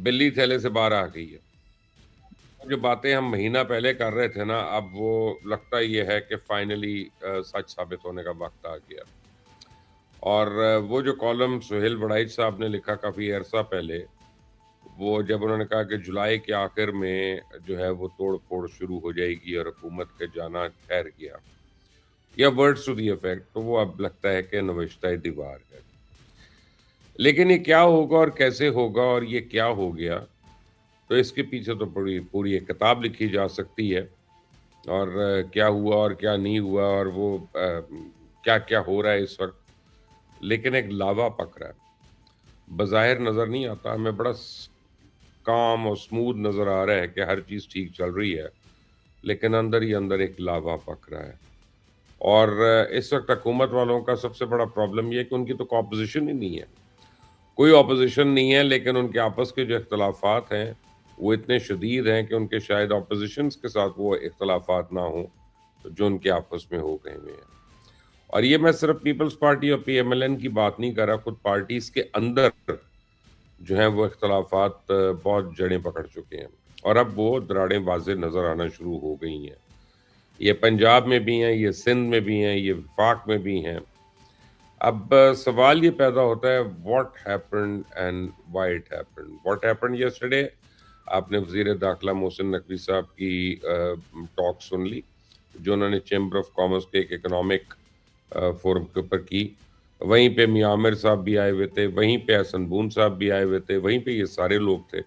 بلی تھیلے سے باہر آ گئی ہے. جو باتیں ہم مہینہ پہلے کر رہے تھے نا، اب وہ لگتا یہ ہے کہ فائنلی سچ ثابت ہونے کا وقت آ گیا. اور وہ جو کالم سہیل بڑائچ صاحب نے لکھا کافی عرصہ پہلے، وہ جب انہوں نے کہا کہ جولائی کے آخر میں جو ہے وہ توڑ پھوڑ شروع ہو جائے گی اور حکومت کے جانا ٹھہر گیا، یا ورڈز ٹو دی افیکٹ، تو وہ اب لگتا ہے کہ نوشتہ دیوار ہے. لیکن یہ کیا ہوگا اور کیسے ہوگا اور یہ کیا ہو گیا، تو اس کے پیچھے تو پوری ایک کتاب لکھی جا سکتی ہے. اور کیا ہوا اور کیا نہیں ہوا اور وہ کیا کیا ہو رہا ہے اس وقت. لیکن ایک لاوا پک رہا ہے، بظاہر نظر نہیں آتا، ہمیں بڑا کام اور سموتھ نظر آ رہا ہے کہ ہر چیز ٹھیک چل رہی ہے، لیکن اندر ہی اندر ایک لاوا پک رہا ہے. اور اس وقت حکومت والوں کا سب سے بڑا پرابلم یہ ہے کہ ان کی تو کوئی اپوزیشن ہی نہیں ہے. کوئی اپوزیشن نہیں ہے، لیکن ان کے آپس کے جو اختلافات ہیں وہ اتنے شدید ہیں کہ ان کے شاید اپوزیشنز کے ساتھ وہ اختلافات نہ ہوں جو ان کے آپس میں ہو گئے ہوئے ہیں. اور یہ میں صرف پیپلز پارٹی اور پی ایم ایل این کی بات نہیں کر رہا، خود پارٹیز کے اندر جو ہیں وہ اختلافات بہت جڑیں پکڑ چکے ہیں، اور اب وہ دراڑیں واضح نظر آنا شروع ہو گئی ہیں. یہ پنجاب میں بھی ہیں، یہ سندھ میں بھی ہیں، یہ وفاق میں بھی ہیں. اب سوال یہ پیدا ہوتا ہے what happened and why it happened. What happened yesterday, آپ نے وزیر داخلہ محسن نقوی صاحب کی ٹاک سن لی جو انہوں نے چیمبر آف کامرس کے ایک اکنامک فورم کے اوپر کی. وہیں پہ میاں عامر صاحب بھی آئے ہوئے تھے، وہیں پہ حسن بون صاحب بھی آئے ہوئے تھے، وہیں پہ یہ سارے لوگ تھے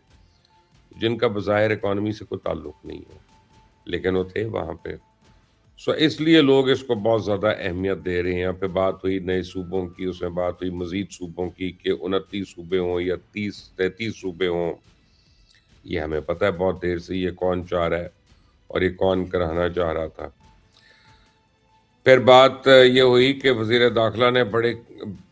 جن کا بظاہر اکانومی سے کوئی تعلق نہیں ہے، لیکن وہ تھے وہاں پہ. اس لیے لوگ اس کو بہت زیادہ اہمیت دے رہے ہیں. پھر بات ہوئی نئے صوبوں کی، اس میں بات ہوئی مزید صوبوں کی کہ 29 صوبے ہوں یا 33 صوبے ہوں. یہ ہمیں پتہ ہے بہت دیر سے یہ کون چاہ رہا ہے اور یہ کون کرانا چاہ رہا تھا. پھر بات یہ ہوئی کہ وزیر داخلہ نے بڑے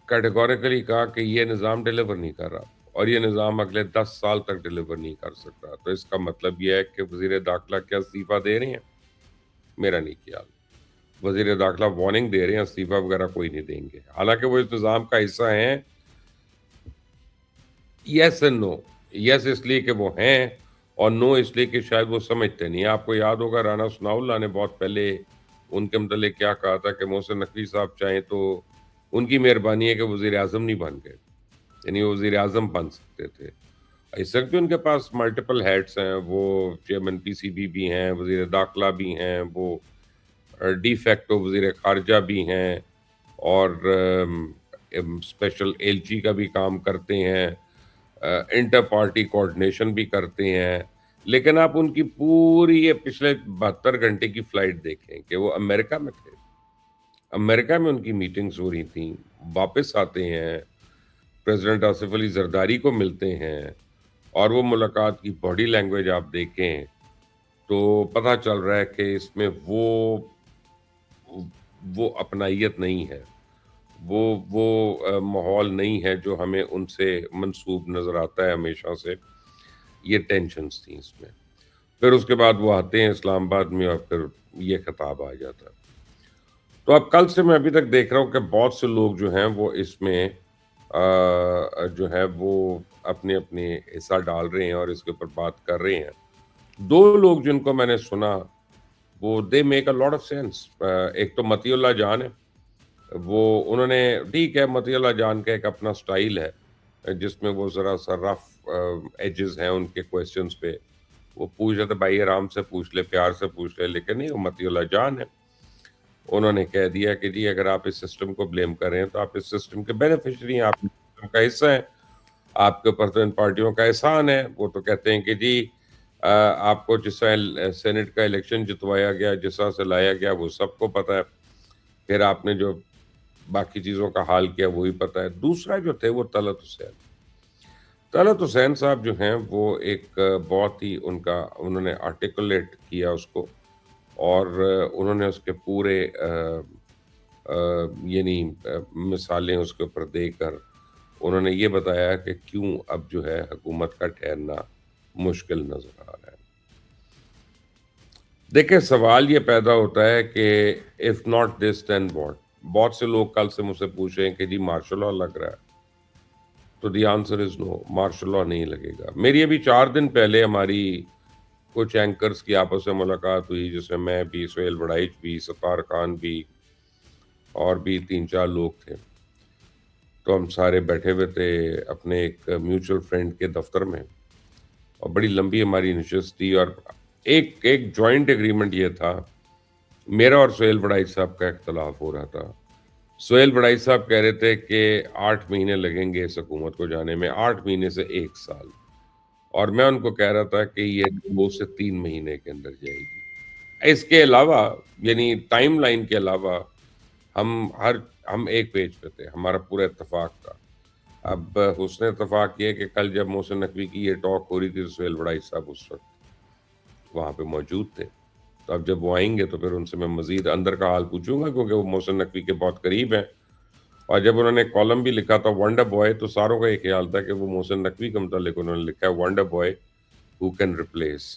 کیٹیگوریکلی کہا کہ یہ نظام ڈیلیور نہیں کر رہا اور یہ نظام اگلے 10 سال تک ڈیلیور نہیں کر سکتا. تو اس کا مطلب یہ ہے کہ وزیر داخلہ کیا استعفیٰ دے رہے ہیں؟ میرا نہیں خیال. وزیر داخلہ وارننگ دے رہے ہیں، استعفیٰ وغیرہ کوئی نہیں دیں گے، حالانکہ وہ اس نظام کا حصہ ہیں. یس اینڈ نو. یس اس لیے کہ وہ ہیں، اور نو اس لیے کہ شاید وہ سمجھتے نہیں. آپ کو یاد ہوگا رانا ثناء اللہ نے بہت پہلے ان کے متعلق کیا کہا تھا کہ محسن نقوی صاحب چاہیں تو ان کی مہربانی ہے کہ وزیر اعظم نہیں بن گئے، یعنی وہ وزیر اعظم بن سکتے تھے. اس وقت بھی ان کے پاس ملٹیپل ہیڈس ہیں، وہ چیئرمین پی سی بی بھی ہیں، وزیر داخلہ بھی ہیں، وہ ڈی فیکٹو وزیر خارجہ بھی ہیں، اور اسپیشل ایل چی کا بھی کام کرتے ہیں، انٹر پارٹی کوارڈینیشن بھی کرتے ہیں. لیکن آپ ان کی پوری یہ پچھلے 72 گھنٹے کی فلائٹ دیکھیں کہ وہ امریکہ میں تھے، امریکہ میں ان کی میٹنگز ہو رہی تھیں، واپس آتے ہیں، پریزیڈنٹ آصف علی زرداری کو ملتے ہیں، اور وہ ملاقات کی باڈی لینگویج آپ دیکھیں تو پتہ چل رہا ہے کہ اس میں وہ اپنائیت نہیں ہے، وہ ماحول نہیں ہے جو ہمیں ان سے منسوب نظر آتا ہے ہمیشہ سے. یہ ٹینشنز تھیں اس میں. پھر اس کے بعد وہ آتے ہیں اسلام آباد میں اور پھر یہ خطاب آ جاتا ہے. تو اب کل سے میں ابھی تک دیکھ رہا ہوں کہ بہت سے لوگ جو ہیں وہ اس میں جو ہے وہ اپنے اپنے حصہ ڈال رہے ہیں اور اس کے اوپر بات کر رہے ہیں. دو لوگ جن کو میں نے سنا وہ they make a lot of sense. ایک تو مطیع اللہ جان ہے، وہ انہوں نے ٹھیک ہے، مطیع اللہ جان کا ایک اپنا سٹائل ہے جس میں وہ ذرا سا رف ایجز ہیں ان کے کویسچنز پہ. وہ پوچھ رہے تھے بھائی آرام سے پوچھ لے، پیار سے پوچھ لے، لیکن نہیں، وہ مطیع اللہ جان ہے. انہوں نے کہہ دیا کہ جی اگر آپ اس سسٹم کو بلیم کر رہے ہیں تو آپ اس سسٹم کے بینیفیشری ہیں، آپ اس سسٹم کا حصہ ہیں، آپ کے اوپر تو ان پارٹیوں کا احسان ہے. وہ تو کہتے ہیں کہ جی آپ کو جس طرح سینٹ کا الیکشن جتوایا گیا، جس طرح سے لایا گیا وہ سب کو پتہ ہے، پھر آپ نے جو باقی چیزوں کا حال کیا وہی پتہ ہے. دوسرا جو تھے وہ طلعت حسین صاحب جو ہیں وہ ایک بہت ہی انہوں نے آرٹیکولیٹ کیا اس کو، اور انہوں نے اس کے پورے یعنی مثالیں اس کے اوپر دے کر انہوں نے یہ بتایا کہ کیوں اب جو ہے حکومت کا ٹھہرنا مشکل نظر آ رہا ہے. دیکھیں سوال یہ پیدا ہوتا ہے کہ if not this then what. بہت سے لوگ کل سے مجھ سے پوچھ رہے ہیں کہ جی مارشل لا لگ رہا ہے. تو the answer is know, martial law نہیں لگے گا۔ میری ابھی 4 دن پہلے ہماری کچھ اینکرز کی آپس میں ملاقات ہوئی، جس میں بھی، سہیل وڑائچ بھی، ستار خان بھی، اور بھی 3 4 لوگ تھے۔ تو ہم سارے بیٹھے ہوئے تھے اپنے ایک میوچل فرینڈ کے دفتر میں، اور بڑی لمبی ہماری نشست تھی، اور ایک جوائنٹ ایگریمنٹ یہ تھا، میرا اور سہیل وڑائچ صاحب کا اختلاف ہو رہا تھا۔ سہیل وڑائچ صاحب کہہ رہے تھے کہ 8 مہینے لگیں گے اس حکومت کو جانے میں، 8 مہینے سے 1 سال، اور میں ان کو کہہ رہا تھا کہ یہ 2 سے 3 مہینے کے اندر جائے گی۔ اس کے علاوہ، یعنی ٹائم لائن کے علاوہ، ہم ہم ایک پیج پہ تھے، ہمارا پورا اتفاق تھا۔ اب حسن اتفاق یہ کہ کل جب محسن نقوی کی یہ ٹاک ہو رہی تھی تو سہیل وڑائچ صاحب اس وقت وہاں پہ موجود تھے۔ تو اب جب وہ آئیں گے تو پھر ان سے میں مزید اندر کا حال پوچھوں گا، کیونکہ وہ محسن نقوی کے بہت قریب ہیں، اور جب انہوں نے کالم بھی لکھا تھا ونڈر بوائے، تو ساروں کا یہ خیال تھا کہ وہ محسن نقوی کے متعلق انہوں نے لکھا ہے wonder boy who can replace